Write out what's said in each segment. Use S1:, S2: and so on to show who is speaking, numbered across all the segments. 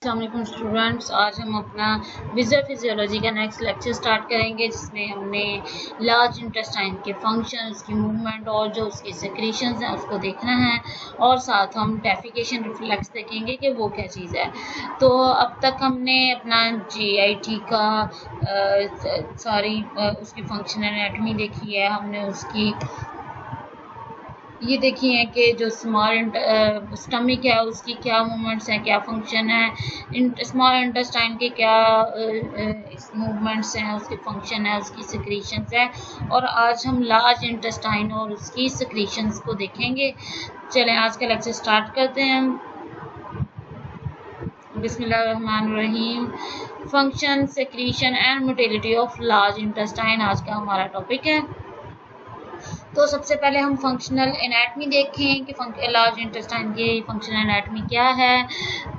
S1: अस्सलामुअलैकुम स्टूडेंट्स, आज हम अपना विजुअल फिजियोलॉजी का नेक्स्ट लेक्चर स्टार्ट करेंगे, जिसमें हमने लार्ज इंटेस्टाइन के फंक्शन, उसकी मूवमेंट और जो उसकी सेक्रीशंस हैं उसको देखना है। और साथ हम डेफिकेशन रिफ्लेक्स देखेंगे कि वो क्या चीज़ है। तो अब तक हमने अपना GIT का उसकी फंक्शन एनाटॉमी देखी है। हमने उसकी ये देखी है कि जो स्मॉल स्टमक है उसकी क्या मूवमेंट्स हैं, क्या फंक्शन है, स्मॉल इंटेस्टाइन के क्या मूवमेंट्स हैं, उसके फंक्शन है, उसकी सिक्रीशंस है। और आज हम लार्ज इंटेस्टाइन और उसकी सिक्रीशंस को देखेंगे। चलें आज का लेक्चर स्टार्ट करते हैं। बिस्मिल्लाहिर्रहमानिर्रहीम। Function, secretion and motility of large intestine आज का हमारा टॉपिक है। तो सबसे पहले हम फंक्शनल एनाटमी देखें कि लार्ज इंटेस्टाइन की फंक्शनल एनाटमी क्या है।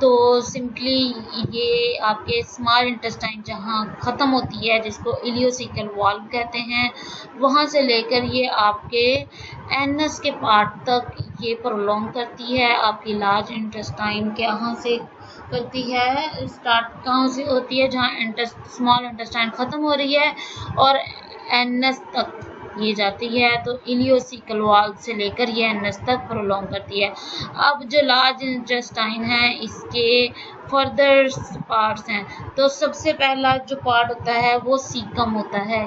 S1: तो सिंपली ये आपके स्मॉल इंटेस्टाइन जहाँ ख़त्म होती है, जिसको इलियोसिकल वाल्व कहते हैं, वहाँ से लेकर ये आपके एनस के पार्ट तक ये प्रोलॉन्ग करती है। आपकी लार्ज इंटेस्टाइन के यहाँ से करती है, स्टार्ट कहाँ से होती है, जहाँ स्मॉल इंटेस्टाइन ख़त्म हो रही है और एनस तक ये जाती है। तो इलियोसिकल वाल्व से लेकर ये एनस तक प्रोलॉन्ग करती है। अब जो लार्ज इंटेस्टाइन है, इसके फर्दर पार्ट्स हैं। तो सबसे पहला जो पार्ट होता है वो सीकम होता है,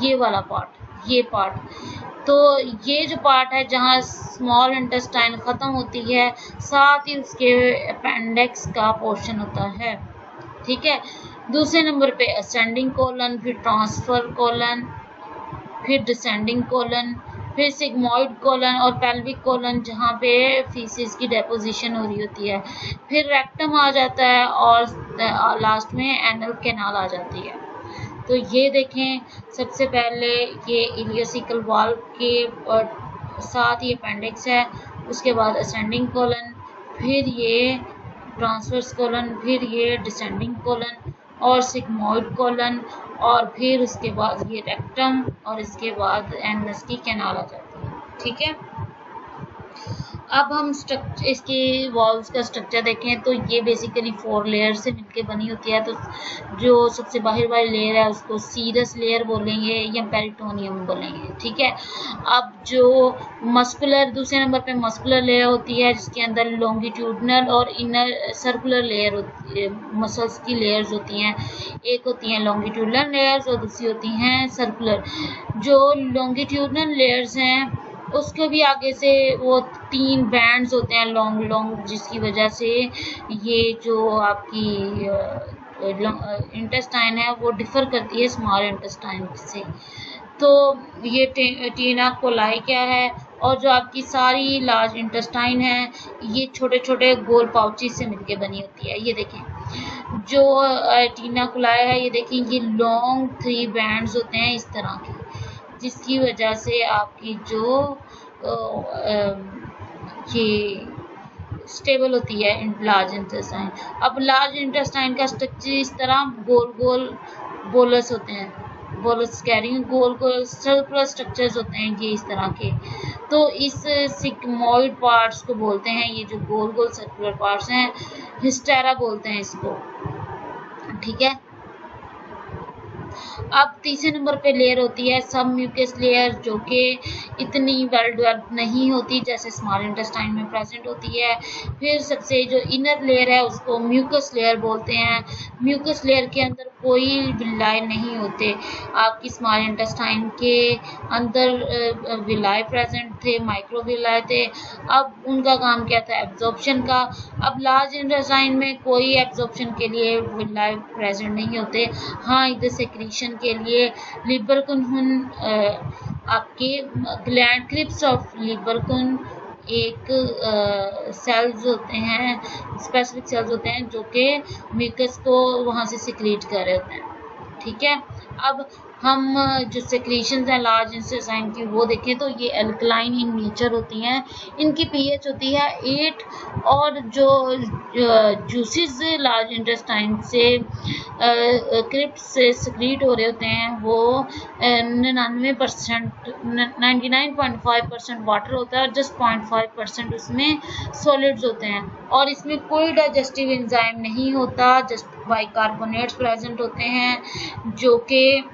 S1: ये वाला पार्ट, ये पार्ट। तो ये जो पार्ट है जहाँ स्मॉल इंटेस्टाइन ख़त्म होती है, साथ ही उसके अपेंडिक्स का पोर्शन होता है। ठीक है। दूसरे नंबर पे असेंडिंग कोलन, फिर ट्रांसफर कोलन, फिर डिसेंडिंग कोलन, फिर सिग्मोइड कोलन और पेल्विक कोलन, जहाँ पे फीसिस की डेपोजिशन हो रही होती है। फिर रेक्टम आ जाता है और लास्ट में एनल कैनाल आ जाती है। तो ये देखें, सबसे पहले ये इलियोसिकल वाल्व के साथ ये अपेंडिक्स है, उसके बाद असेंडिंग कोलन, फिर ये ट्रांसवर्स कोलन, फिर ये डिसेंडिंग कोलन और सिग्मोइड कोलन, और फिर उसके बाद ये रेक्टम, और इसके बाद एनस की कैनाल आ जाती है। ठीक है। अब हम इसके वॉल्व्स का स्ट्रक्चर देखें तो ये बेसिकली 4 लेयर से मिलके बनी होती है। तो जो सबसे बाहर वाली लेयर है उसको सीरस लेयर बोलेंगे या पेरिटोनियम बोलेंगे। ठीक है। अब जो मस्कुलर, दूसरे नंबर पे मस्कुलर लेयर होती है, जिसके अंदर लॉन्गिट्यूडनल और इनर सर्कुलर लेयर होती है, मसल्स की लेयर्स होती हैं। एक होती हैं लॉन्गिट्यूडनल लेयर्स और दूसरी होती हैं सर्कुलर। जो लॉन्गिट्यूडनल लेयर्स हैं उसके भी आगे से वो 3 बैंड्स होते हैं लॉन्ग, जिसकी वजह से ये जो आपकी इंटेस्टाइन है वो डिफर करती है स्मॉल इंटेस्टाइन से। तो ये टीना कोलाई क्या है, और जो आपकी सारी लार्ज इंटेस्टाइन है ये छोटे छोटे गोल पाउचेस से मिलके बनी होती है। ये देखें, जो टीना कोलाई है, ये देखें, ये लॉन्ग 3 बैंड्स होते हैं इस तरह के, जिसकी वजह से आपकी जो ये स्टेबल होती है लार्ज इंटेस्टाइन। अब लार्ज इंटेस्टाइन का स्ट्रक्चर इस तरह गोल गोल बोलस होते हैं, बोलस कैरिंग गोल गोल सर्कुलर स्ट्रक्चर्स होते हैं ये इस तरह के। तो इस सिग्मोइड पार्ट्स को बोलते हैं, ये जो गोल गोल सर्कुलर पार्ट्स हैं, हिस्टेरा बोलते हैं इसको। ठीक है। अब तीसरे नंबर पे लेयर होती है सब म्यूकस लेयर, जो कि इतनी वेल डेवलप नहीं होती जैसे स्मॉल इंटेस्टाइन में प्रेजेंट होती है। फिर सबसे जो इनर लेयर है उसको म्यूकस लेयर बोलते हैं। म्यूकस लेयर के अंदर कोई विलाई नहीं होते। आपकी स्मॉल इंटेस्टाइन के अंदर विलाई प्रेजेंट थे, माइक्रोविलाई थे। अब उनका काम क्या था, एब्जॉर्प्शन का। अब लार्ज इंटेस्टाइन में कोई एब्जॉर्प्शन के लिए विलाई प्रेजेंट नहीं होते। हाँ, इधर सेक्रीशन के लिए लिबरकुन, आपके ग्लैंड क्रिप्स ऑफ लिबरकुन एक सेल्स होते हैं, स्पेसिफिक सेल्स होते हैं जो कि म्यूकस को वहाँ से सिक्रीट कर रहे होते हैं। ठीक है। अब हम जो सेक्रीशंस हैं लार्ज इंटेस्टाइन की वो देखें तो ये एल्कलाइन इन नेचर होती हैं, इनकी पीएच होती है 8, और जो जूसेस लार्ज इंटेस्टाइन से क्रिप्ट से सक्रीट हो रहे होते हैं वो 99.5% वाटर होता है और जस्ट 0.5% उसमें सॉलिड्स होते हैं, और इसमें कोई डाइजेस्टिव एंजाइम नहीं होता, जस्ट बाइकार्बोनेट्स प्रेजेंट होते हैं जो कि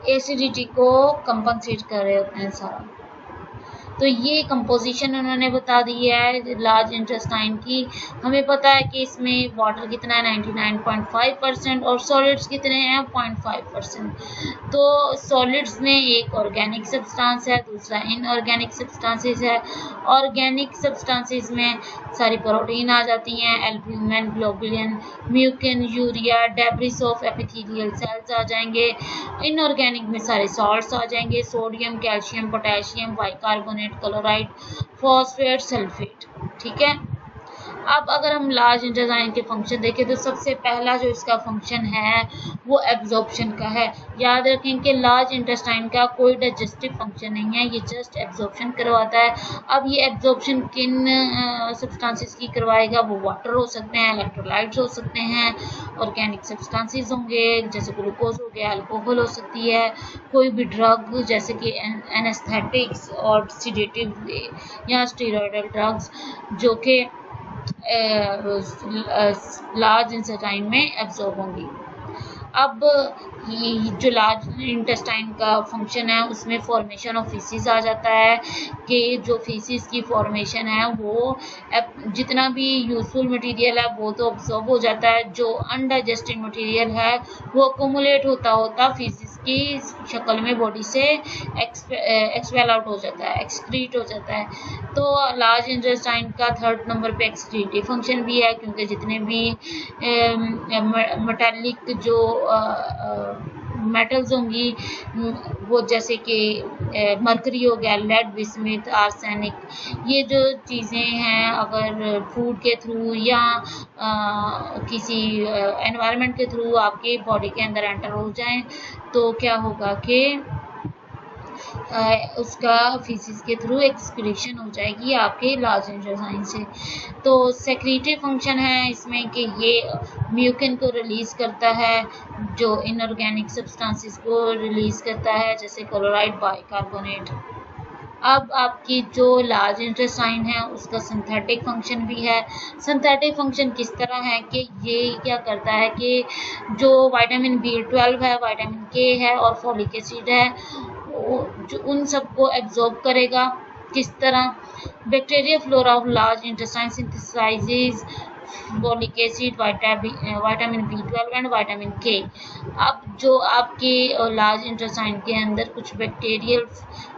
S1: एसिडिटी को कंपनसेट कर रहे होते हैं सारा। तो ये कंपोजिशन उन्होंने बता दी है लार्ज इंटेस्टाइन की। हमें पता है कि इसमें वाटर कितना है 99.5% और सॉलिड्स कितने हैं 0.5%। तो सॉलिड्स में एक ऑर्गेनिक सब्सटेंस है, दूसरा इनऑर्गेनिक सब्सटेंसेस है। ऑर्गेनिक सब्सटेंसेस में सारी प्रोटीन आ जाती हैं, albumin, globulin, mucin, urea, debris of epithelial cells आ जाएंगे। इनऑर्गेनिक में सारे सॉल्ट्स आ जाएंगे, sodium, calcium, potassium, bicarbonate, chloride, phosphate, sulphate. ठीक है। अब अगर हम लार्ज इंटेस्टाइन के फंक्शन देखें तो सबसे पहला जो इसका फंक्शन है वो एब्जॉर्प्शन का है। याद रखें कि लार्ज इंटेस्टाइन का कोई डाइजेस्टिव फंक्शन नहीं है, ये जस्ट एब्जॉर्प्शन करवाता है। अब ये एब्जॉर्प्शन किन सब्सटेंसेस की करवाएगा? वो वाटर हो सकते हैं, इलेक्ट्रोलाइट्स हो सकते हैं, ऑर्गेनिक सब्सटेंसेस होंगे जैसे ग्लूकोज हो गया, अल्कोहल हो सकती है, कोई भी ड्रग जैसे कि एनेस्थेटिक्स और सीडेटिव या स्टेरॉयडल ड्रग्स जो कि लार्ज इंटेस्टाइन में एब्जॉर्ब होंगी। अब ये जो लार्ज इंटेस्टाइन का फंक्शन है उसमें फॉर्मेशन ऑफ फीसिस आ जाता है कि जो फीसिस की फॉर्मेशन है वो जितना भी यूजफुल मटेरियल है वो तो अब्सॉर्ब हो जाता है, जो अनडाइजेस्टेड मटेरियल है वो अकोमुलेट होता होता फीसिस की शक्ल में बॉडी से एक्सपेल आउट हो जाता है, एक्सक्रीट हो जाता है। तो लार्ज इंटेस्टाइन का 3rd नंबर पे एक्सक्रीटिव फंक्शन भी है, क्योंकि जितने भी मेटालिक जो मेटल्स होंगी वो जैसे कि मरकरी हो गया, लेड, बिस्मिथ, आर्सेनिक, ये जो चीज़ें हैं अगर फूड के थ्रू या किसी एनवायरनमेंट के थ्रू आपके बॉडी के अंदर एंटर हो जाएं तो क्या होगा कि उसका फीसिस के थ्रू एक्सक्रीशन हो जाएगी आपके लार्ज इंटेस्टाइन से। तो सेक्रेटरी फंक्शन है इसमें कि ये म्यूकिन को रिलीज करता है, जो इनऑर्गेनिक सब्सटेंसेस को रिलीज करता है जैसे क्लोराइड, बाइकार्बोनेट। अब आपकी जो लार्ज इंटेस्टाइन है उसका सिंथेटिक फंक्शन भी है। सिंथेटिक फंक्शन किस तरह है कि ये क्या करता है कि जो विटामिन B12 है, विटामिन K है और फोलिक एसिड है जो उन सबको एब्जॉर्ब करेगा। किस तरह? Bacteria flora of large intestine सिंथेसाइजेज folic acid, vitamin B12 and vitamin K। अब जो आपके लार्ज इंटेस्टाइन के अंदर कुछ बैक्टीरियल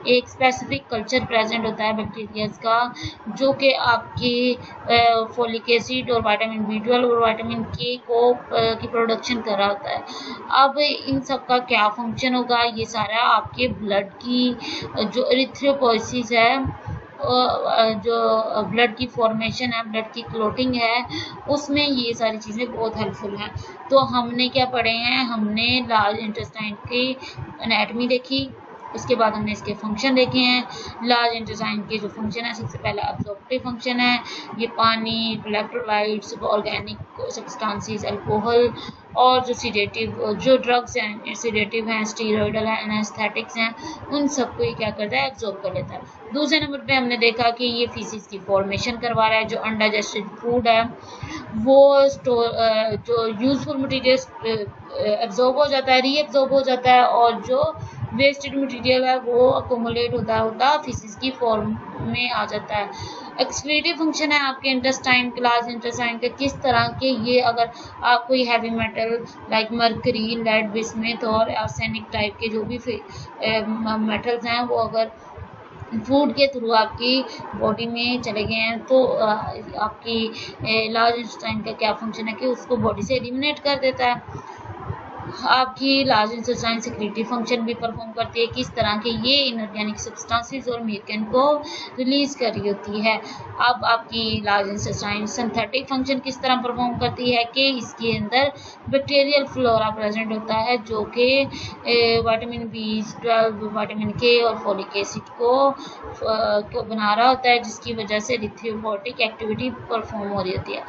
S1: एक स्पेसिफिक कल्चर प्रेजेंट होता है बैक्टीरियाज का जो कि आपके फोलिक एसिड और विटामिन B12 और विटामिन K को की प्रोडक्शन कर रहा होता है। अब इन सब का क्या फंक्शन होगा? ये सारा आपके ब्लड की जो एरिथ्रोपोइसिस है, जो ब्लड की फॉर्मेशन है, ब्लड की क्लोटिंग है, उसमें ये सारी चीज़ें बहुत हेल्पफुल हैं। तो हमने क्या पढ़े हैं? हमने लार्ज इंटेस्टाइन की एनाटॉमी देखी, उसके बाद हमने इसके फंक्शन देखे हैं। लार्ज इंटेस्टाइन के जो फंक्शन है सबसे पहले एब्जॉर्प्टिव फंक्शन है, ये पानी, इलेक्ट्रोलाइट्स, ऑर्गेनिक सब्सटेंसेस, अल्कोहल और जो सीडेटिव जो ड्रग्स हैं, सीडेटिव हैं, स्टीरॉयडल हैं, एनेस्थेटिक्स हैं, उन सबको ये क्या करता है? एब्जॉर्ब कर लेता है। दूसरे नंबर पे हमने देखा कि ये फीसिस की फॉर्मेशन करवा रहा है, जो अनडाइजेस्टेड फूड है वो जो यूजफुल मटीरियल एब्जॉर्ब हो जाता है, रीएब्जॉर्ब हो जाता है, और जो वेस्टेड मटेरियल है वो अकोमुलेट होता फीसिस की फॉर्म में आ जाता है। एक्सक्रीटिव फंक्शन है आपके इंटेस्टाइन, लार्ज इंटेस्टाइन का किस तरह के ये अगर आप कोई heavy metal like mercury, lead, bismuth और आर्सेनिक टाइप के जो भी मेटल्स हैं वो अगर फूड के थ्रू आपकी बॉडी में चले गए हैं तो आपकी लार्ज इंटेस्टाइन का क्या फंक्शन है कि उसको बॉडी से एलिमिनेट कर देता है। आपकी लार्ज इंटेस्टाइन सेक्रेटरी फंक्शन भी परफॉर्म करती है, किस तरह के ये इनऑर्गेनिक सब्सटेंसेस और म्यूकन को रिलीज कर रही होती है। अब आपकी लार्ज इंटेस्टाइन सिंथेटिक फंक्शन किस तरह परफॉर्म करती है कि इसके अंदर बैक्टीरियल फ्लोरा प्रेजेंट होता है जो कि विटामिन B12, विटामिन K और फोलिक एसिड को बना रहा होता है, जिसकी वजह से इरिथ्रोपोइटिक एक्टिविटी परफॉर्म हो रही होती है।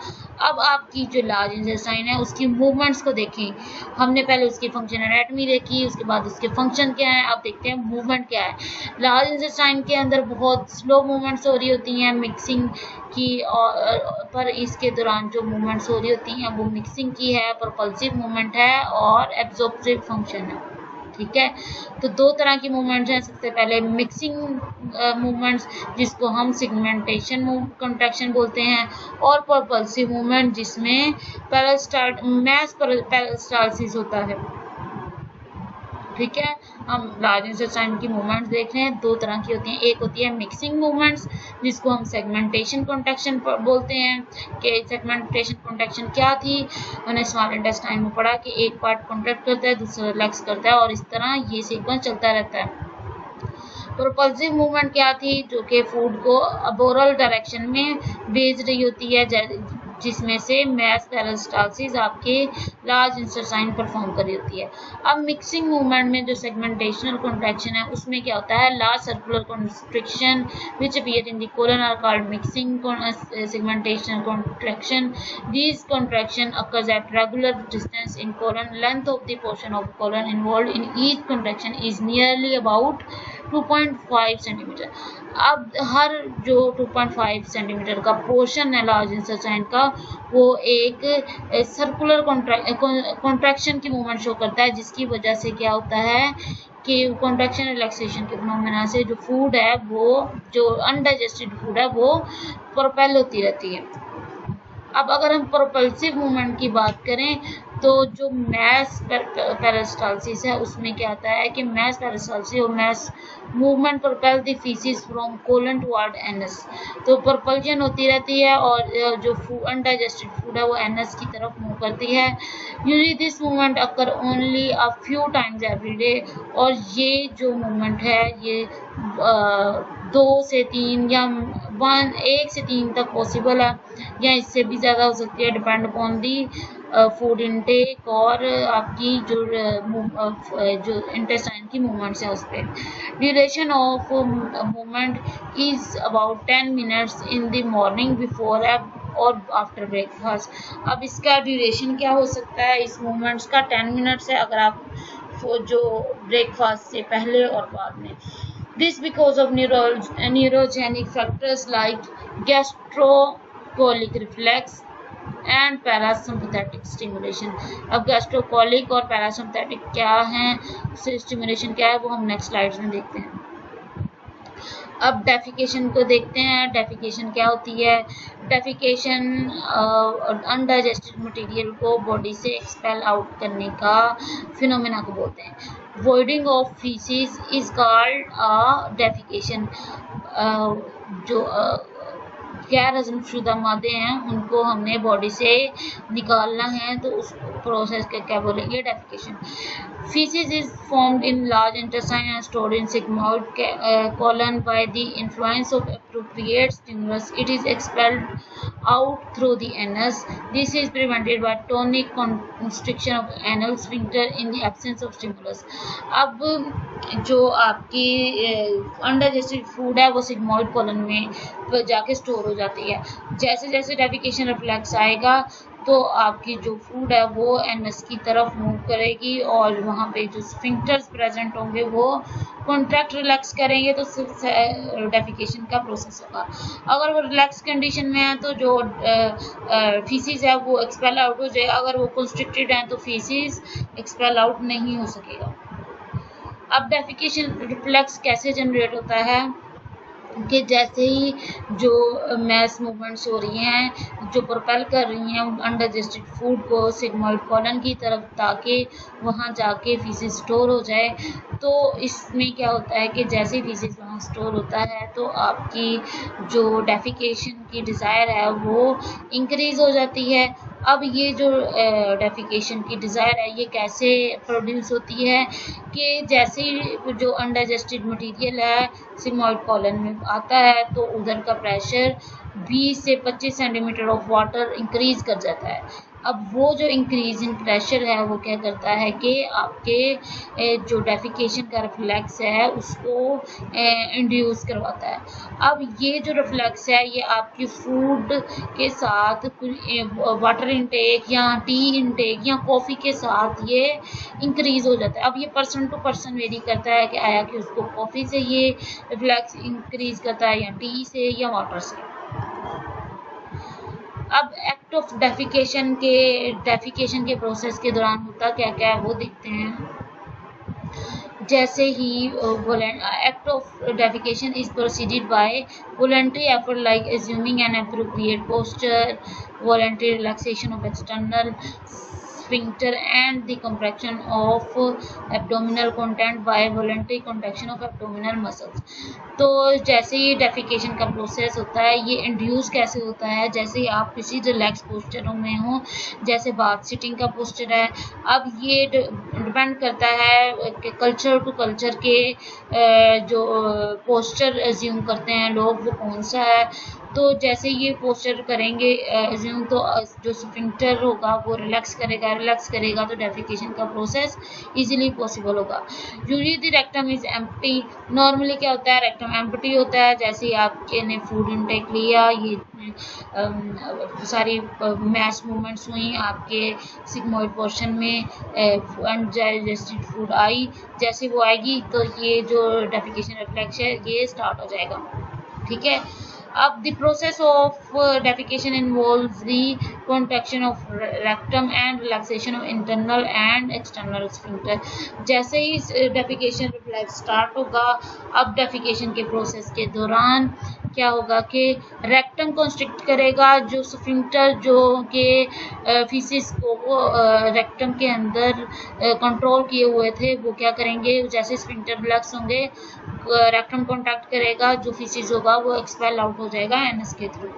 S1: अब आपकी जो लार्ज इंटेस्टाइन है उसकी मूवमेंट्स को देखें। हमने पहले उसकी फंक्शन एनाटॉमी देखी, उसके बाद उसके फंक्शन क्या है, अब देखते हैं मूवमेंट क्या है। लार्ज इंटेस्टाइन के अंदर बहुत स्लो मूवमेंट्स हो रही होती हैं मिक्सिंग की, पर इसके दौरान जो मूवमेंट्स हो रही होती हैं वो मिक्सिंग की है, प्रोपल्सिव मूवमेंट है और एब्जॉर्प्टिव फंक्शन है। ठीक है, तो दो तरह की मूवमेंट्स हैं। सबसे पहले मिक्सिंग मूवमेंट्स जिसको हम सेगमेंटेशन कंट्रैक्शन बोलते हैं, और प्रोपल्सिव मूवमेंट जिसमें मैस पेरिस्टालसिस होता है। ठीक है, हम लार्ज इंटेस्टाइन की मूवमेंट्स देख रहे हैं, दो तरह की होती हैं। एक होती है मिक्सिंग मूवमेंट्स जिसको हम सेगमेंटेशन कॉन्ट्रैक्शन बोलते हैं। कि सेगमेंटेशन कॉन्ट्रैक्शन क्या थी, मैंने स्मॉल इंटेस्टाइन में पढ़ा कि एक पार्ट कॉन्ट्रैक्ट करता है, दूसरा रिलैक्स करता है और इस तरह ये सीक्वेंस चलता रहता है। प्रोपल्सिव मूवमेंट क्या थी, जो कि फूड को अबोरल डायरेक्शन में भेज रही होती है, जिसमें से मैस पेरिस्टालसिस आपके लार्ज इंटेस्टाइन परफॉर्म कर रही होती है। अब मिक्सिंग मूवमेंट में जो सेगमेंटेशनल कॉन्ट्रैक्शन है उसमें क्या होता है, large circular constriction which appear in the colon are called mixing segmentational contraction. These contraction occurs at regular distance in colon. Length of the portion of colon involved in each contraction is nearly about 2.5 centimetre. अब हर जो 2.5 centimetre का portion है large intestine का, वो एक circular contraction की movement show करता है, जिसकी वजह से क्या होता है कि कॉन्ट्रैक्शन रिलैक्सेशन के फिनोमेना से जो फूड है, वो जो अनडाइजेस्टेड फूड है वो प्रोपेल होती रहती है। अब अगर हम प्रोपल्सिव मूवमेंट की बात करें तो जो मैस पेरिस्टालसिस है उसमें क्या आता है कि मैस पेरिस्टालसिस और mass movement propel the faeces from colon toward anus. तो प्रोपल्जन होती रहती है और जो अनडाइजेस्टेड फूड है वो एनस की तरफ मूव करती है। Usually this movement occur only a few times every day, और ये जो मूवमेंट है ये 2 से 3 या 1 से 3 तक पॉसिबल है, या इससे भी ज़्यादा हो सकती है, depend upon the food intake और आपकी जो इंटेस्टाइन की मूवमेंट्स है उस पर। Duration of movement is about 10 minutes in the morning before और आफ्टर ब्रेकफास्ट। अब इसका ड्यूरेशन क्या हो सकता है इस मूवमेंट्स का, 10 मिनट्स है अगर आप जो ब्रेकफास्ट से पहले और बाद में। This because of neurogenic factors like gastrocolic reflex and parasympathetic stimulation। अब गैस्ट्रोकोलिक और पैरासिम्पैथेटिक क्या है, स्टिमुलेशन क्या है, वो हम नेक्स्ट स्लाइड्स में देखते हैं। अब डेफिकेशन को देखते हैं। डेफिकेशन क्या होती है, डेफिकेशन अनडाइजेस्टेड मटेरियल को बॉडी से एक्सपेल आउट करने का फिनोमेना को बोलते हैं। voiding of feces is called a defecation। जो गैर हजमशुदा मादे हैं उनको हमने बॉडी से निकालना है, तो उस प्रोसेस का क्या बोलेंगे, defecation. Feces is formed in large intestine and stored in sigmoid colon by the influence of appropriate stimulus. It is expelled out through the anus. This is prevented by tonic constriction of anal sphincter in the absence of stimulus। अब जो आपकी undigested food है वो sigmoid colon में जाके store हो जाती है। जैसे जैसे डेफिकेशन रिफ्लेक्स आएगा तो आपकी जो फूड है वो एनस की तरफ मूव करेगी और वहाँ पे जो स्फिंक्टर्स प्रेजेंट होंगे वो कॉन्ट्रैक्ट रिलैक्स करेंगे, तो डेफिकेशन का प्रोसेस होगा। अगर वो रिलैक्स कंडीशन में है तो जो फीसिस है वो एक्सपेल आउट हो जाएगा, अगर वो कंस्ट्रिक्टेड है तो फीसिस एक्सपेल आउट नहीं हो सकेगा। अब डेफिकेशन रिफ्लेक्स कैसे जनरेट होता है कि जैसे ही जो मैस मूवमेंट्स हो रही हैं जो प्रोपेल कर रही हैं अनडाइजेस्टेड फूड को सिग्मोइड कॉलन की तरफ, ताकि वहाँ जाके फीसिस स्टोर हो जाए, तो इसमें क्या होता है कि जैसे ही फीसिस वहाँ स्टोर होता है तो आपकी जो डेफिकेशन की डिज़ायर है वो इंक्रीज़ हो जाती है अब ये जो डेफिकेशन की डिज़ायर है ये कैसे प्रोड्यूस होती है कि जैसे ही जो अनडाइजेस्टेड मटेरियल है सिग्मॉइड कॉलन में आता है तो उधर का प्रेशर 20 से 25 सेंटीमीटर ऑफ वाटर इंक्रीज कर जाता है। अब वो जो इंक्रीज इन प्रेशर है वो क्या करता है कि आपके जो डेफिकेशन का रिफ्लेक्स है उसको इंड्यूस करवाता है। अब ये जो रिफ्लेक्स है ये आपकी फूड के साथ वाटर इनटेक या टी इनटेक या कॉफ़ी के साथ ये इंक्रीज हो जाता है। अब ये पर्सन टू पर्सन वेरी करता है कि आया कि उसको कॉफ़ी से ये रिफ्लेक्स इंक्रीज करता है या टी से या वाटर से। अब एक्ट ऑफ डेफिकेशन के प्रोसेस के दौरान होता क्या क्या है वो देखते हैं। जैसे ही act of defecation is proceeded by voluntary effort like assuming an appropriate posture, voluntary relaxation of external sphincter and the contraction of abdominal content by voluntary contraction of abdominal muscles। तो जैसे ही डेफिकेशन का process होता है ये induce कैसे होता है, जैसे ही आप किसी रिलैक्स पोस्चर में हो, जैसे बाथ सिटिंग का पोस्चर है। अब ये डिपेंड करता है कि कल्चर टू कल्चर के जो पोस्चर एज्यूम करते हैं लोग वो कौन सा है। तो जैसे ये पोस्चर करेंगे एज्यूम तो जो स्फिंक्टर होगा वो रिलैक्स करेगा तो डेफिकेशन का प्रोसेस इजीली पॉसिबल होगा। Usually the rectum is empty. Normally क्या होता है रेक्टम एम्प्टी होता है। जैसे ही आपने फूड इनटेक लिया, ये सारी मैस मूवमेंट्स हुई आपके सिग्मोइड पोर्शन में, अनडाइजेस्टेड फूड आई, जैसे वो आएगी तो ये जो डेफिकेशन रिफ्लेक्स है ये स्टार्ट हो जाएगा। ठीक है। अब the process of defecation involves the contraction of rectum and relaxation of internal and external sphincter। जैसे ही defecation reflex स्टार्ट होगा, अब defecation के प्रोसेस के दौरान क्या होगा कि रेक्टम कंस्ट्रिक्ट करेगा, जो स्फिंक्टर जो के फीसिस को वो रेक्टम के अंदर कंट्रोल किए हुए थे वो क्या करेंगे, जैसे स्फिंक्टर रिलैक्स होंगे रेक्टम कॉन्टैक्ट करेगा, जो फीसिस होगा वो एक्सपेल आउट हो जाएगा एनस के थ्रू।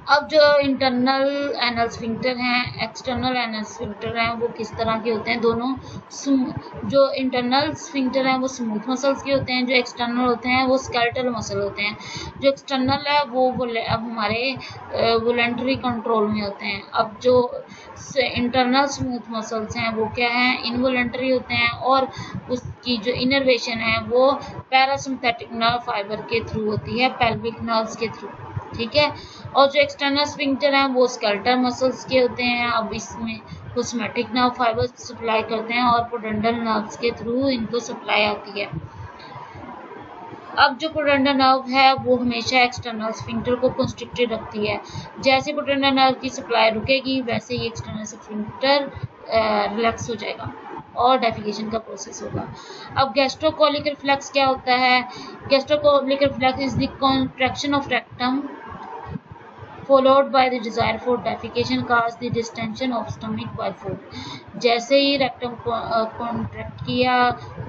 S1: अब जो इंटरनल एनल स्फिंक्टर हैं, एक्सटर्नल एनल स्फिंक्टर हैं, वो किस तरह के होते हैं दोनों। जो इंटरनल स्फिंक्टर हैं वो स्मूथ मसल्स के होते हैं, जो एक्सटर्नल होते हैं वो स्केलेटल मसल होते हैं। जो एक्सटर्नल है वो अब हमारे वॉलंटरी कंट्रोल में होते हैं। अब जो इंटरनल स्मूथ मसल्स हैं वो क्या हैं, इनवॉलंटरी होते हैं और उसकी जो इनर्वेशन है वो पैरासिम्पैथिक नर्व फाइबर के थ्रू होती है, पेल्विक नर्व्स के थ्रू। ठीक है। और जो एक्सटर्नल स्फिंक्टर हैं वो स्केलेटल मसल्स के होते हैं। अब इसमें सोमैटिक नर्व फाइबर्स सप्लाई करते हैं और पोडेंडल नर्व्स के थ्रू इनको सप्लाई आती है। अब जो पोडेंडल नर्व है वो हमेशा एक्सटर्नल स्फिंक्टर को कंस्ट्रिक्टेड रखती है। जैसे पोडेंडल नर्व की सप्लाई रुकेगी वैसे ही एक्सटर्नल स्फिंक्टर रिलैक्स हो जाएगा और डेफिकेशन का प्रोसेस होगा। अब गैस्ट्रोकोलिक रिफ्लेक्स क्या होता है। Gastrocolic reflex is the contraction of rectum followed by the desire for defecation cause the distension of stomach by food। जैसे ही रेक्टम कॉन्ट्रैक्ट किया,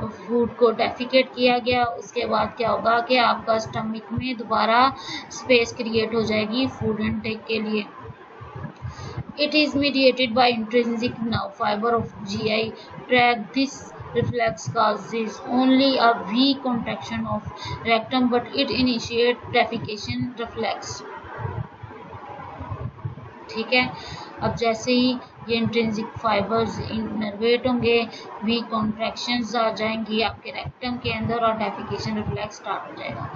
S1: फूड को डेफिकेट किया गया, उसके बाद क्या होगा कि आपका स्टमक में दोबारा स्पेस क्रिएट हो जाएगी फूड इनटेक के लिए। It is mediated by intrinsic nerve fiber of GI tract। This reflex causes only a weak contraction of rectum but it initiates defecation reflex। ठीक है। अब जैसे ही ये इंट्रिंसिक फाइबर्स इनर्वेट होंगे, वीक कॉन्ट्रैक्शंस आ जाएंगी आपके रेक्टम के अंदर और डेफिकेशन रिफ्लेक्स स्टार्ट हो जाएगा।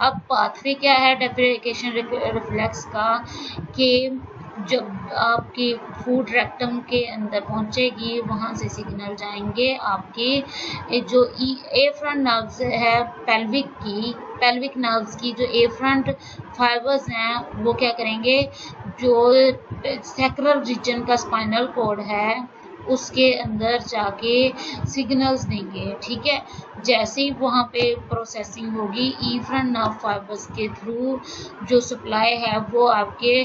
S1: अब पाथवे क्या है डेफिकेशन रिफ्लेक्स का, कि जब आपकी फूड रेक्टम के अंदर पहुंचेगी वहां से सिग्नल जाएंगे आपके जो एफ्रंट नर्व्स है पेल्विक नर्व्स की जो एफ्रंट फाइबर्स हैं वो क्या करेंगे, जो सैक्रल रीजन का स्पाइनल कॉर्ड है उसके अंदर जाके सिग्नल्स देंगे। ठीक है। जैसे ही वहाँ पे प्रोसेसिंग होगी एफ्रंट नर्व फाइबर्स के थ्रू जो सप्लाई है वो आपके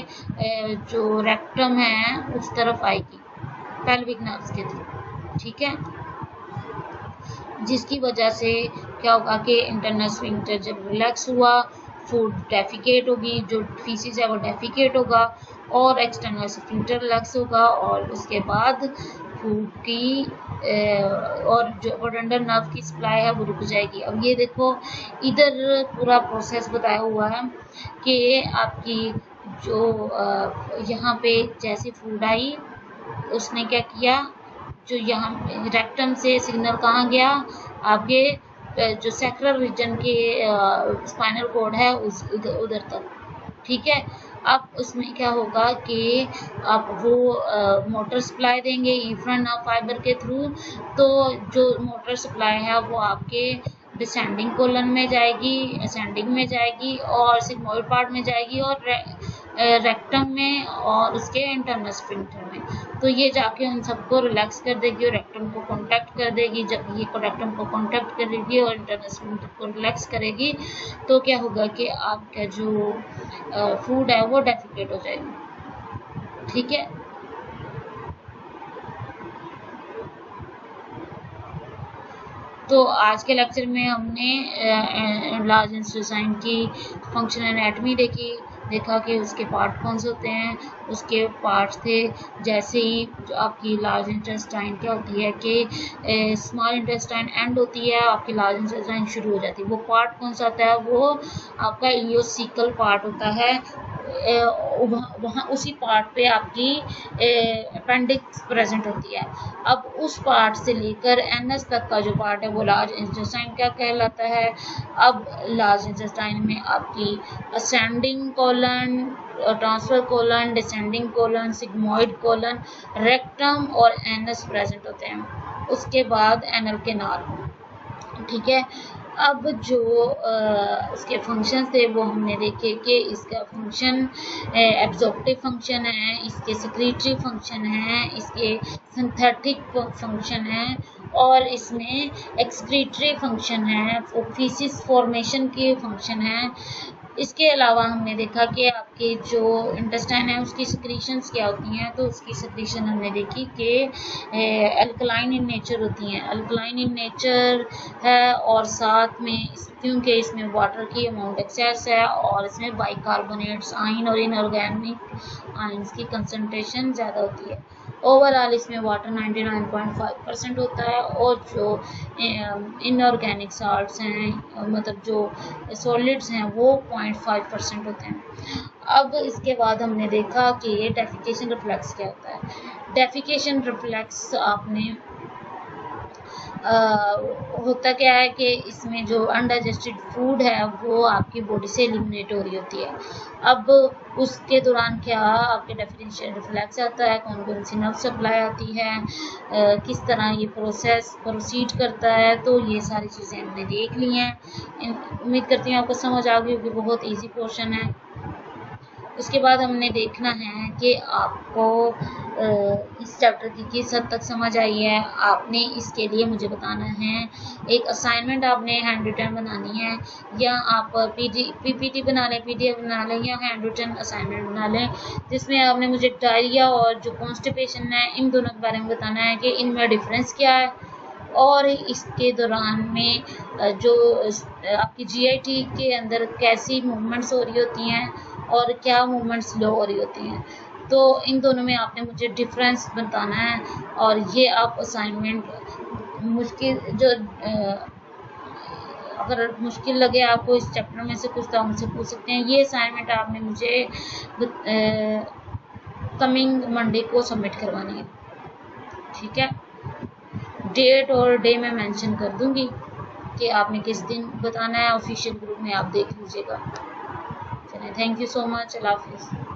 S1: जो रेक्टम है उस तरफ आएगी पेल्विक नर्व्स के थ्रू। ठीक है। जिसकी वजह से क्या होगा कि इंटरनल स्फिंक्टर जब रिलैक्स हुआ, फूड डेफिकेट होगी, जो फीसिस है वो डेफिकेट होगा और एक्सटर्नल स्फिंक्टर रिलैक्स होगा और उसके बाद फूड की और जो पोडेंटल नर्व की सप्लाई है वो रुक जाएगी। अब ये देखो इधर पूरा प्रोसेस बताया हुआ है कि आपकी जो यहाँ पे जैसे फूड आई उसने क्या किया, जो यहाँ रेक्टम से सिग्नल कहाँ गया, आपके जो सैक्रल रीजन के स्पाइनल कॉर्ड है उस उधर तक। ठीक है, अब उसमें क्या होगा कि आप वो मोटर सप्लाई देंगे इन्फ्रंट नर्व फाइबर के थ्रू। तो जो मोटर सप्लाई है वो आपके डिसेंडिंग कोलन में जाएगी, असेंडिंग में जाएगी और सिग्मोइड पार्ट में जाएगी और रेक्टम में और उसके इंटरनल स्फिंक्टर में। तो ये जाके उन सबको रिलैक्स कर देगी और रेक्टम को कॉन्टैक्ट कर देगी। जब ये रेक्टम को कॉन्टैक्ट करेगी और इंटरनल स्फिंक्टर को रिलैक्स करेगी तो क्या होगा कि आपका जो फूड है वो डेफिकेट हो जाएगी। ठीक है, तो आज के लेक्चर में हमने लार्ज इंटेस्टाइन की फंक्शनल एनाटॉमी देखा कि उसके पार्ट कौन से होते हैं। उसके पार्ट्स थे जैसे ही जो आपकी लार्ज इंटेस्टाइन क्या होती है कि स्मॉल इंटेस्टाइन एंड होती है, आपकी लार्ज इंटेस्टाइन शुरू हो जाती है। वो पार्ट कौन सा होता है, वो आपका इलियोसिकल पार्ट होता है। वहाँ उसी पार्ट पे आपकी अपेंडिक्स प्रेजेंट होती है। अब उस पार्ट से लेकर एनएस तक का जो पार्ट है वो लार्ज इंटेस्टाइन क्या कहलाता है। अब लार्ज इंटेस्टाइन में आपकी ascending colon, transfer colon, descending colon, sigmoid colon, rectum और एनस प्रेजेंट होते हैं। उसके बाद एनल कैनाल। ठीक है, अब जो उसके फंक्शन थे वो हमने देखे कि इसका फंक्शन एब्जॉर्प्टिव फंक्शन है, इसके सेक्रेटरी फंक्शन है, इसके सिंथेटिक फंक्शन है और इसमें एक्सक्रीटरी फंक्शन है, फीसिस फॉर्मेशन की फंक्शन है। इसके अलावा हमने देखा कि आपके जो इंटेस्टाइन है उसकी सिक्रीशंस क्या होती हैं। तो उसकी सिक्रीशन हमने देखी कि अल्कलाइन इन नेचर होती हैं, अल्कलाइन इन नेचर है और साथ में क्योंकि इसमें वाटर की अमाउंट एक्सेस है और इसमें बाइकार्बोनेट्स आयन और इनऑर्गेनिक आयंस की कंसंट्रेशन ज़्यादा होती है। ओवरऑल इसमें वाटर 99.5% होता है और जो इनऑर्गेनिक साल्ट्स हैं मतलब जो सॉलिड्स हैं वो 0.5% होते हैं। अब इसके बाद हमने देखा कि ये डेफिकेशन रिफ्लेक्स क्या होता है। डेफिकेशन रिफ्लेक्स आपने होता क्या है कि इसमें जो अनडाइजेस्टेड फूड है वो आपकी बॉडी से एलिमिनेट हो रही होती है। अब उसके दौरान क्या आपके डेफिनेशन रिफ्लेक्स आता है, कौन कौन सी नर्व सप्लाई आती है, किस तरह ये प्रोसेस प्रोसीड करता है। तो ये सारी चीज़ें हमने देख ली हैं। उम्मीद करती हूँ आपको समझ आ गई होगी, बहुत ईजी क्वेश्चन है। उसके बाद हमने देखना है कि आपको इस चैप्टर की किस हद तक समझ आई है। आपने इसके लिए मुझे बताना है, एक असाइनमेंट आपने हैंड रिटन बनानी है या आप पीपीटी बना लें, पीडीएफ बना लें या हैंड रिटन असाइनमेंट बना लें, जिसमें आपने मुझे डायरिया और जो कॉन्स्टिपेशन है इन दोनों के बारे में बताना है कि इनमें डिफरेंस क्या है और इसके दौरान में जो आपकी जीआईटी के अंदर कैसी मूवमेंट्स हो रही होती हैं और क्या मूवमेंट्स लो हो रही होती हैं। तो इन दोनों में आपने मुझे डिफरेंस बताना है और ये आप असाइनमेंट मुश्किल जो अगर मुश्किल लगे आपको इस चैप्टर में से कुछ तो मुझसे पूछ सकते हैं। ये असाइनमेंट आपने मुझे कमिंग मंडे को सबमिट करवानी है। ठीक है, डेट और डे मैं मेंशन कर दूंगी कि आपने किस दिन बताना है। ऑफिशियल ग्रुप में आप देख लीजिएगा। चलिए, थैंक यू सो मच, अल्लाह हाफिज़।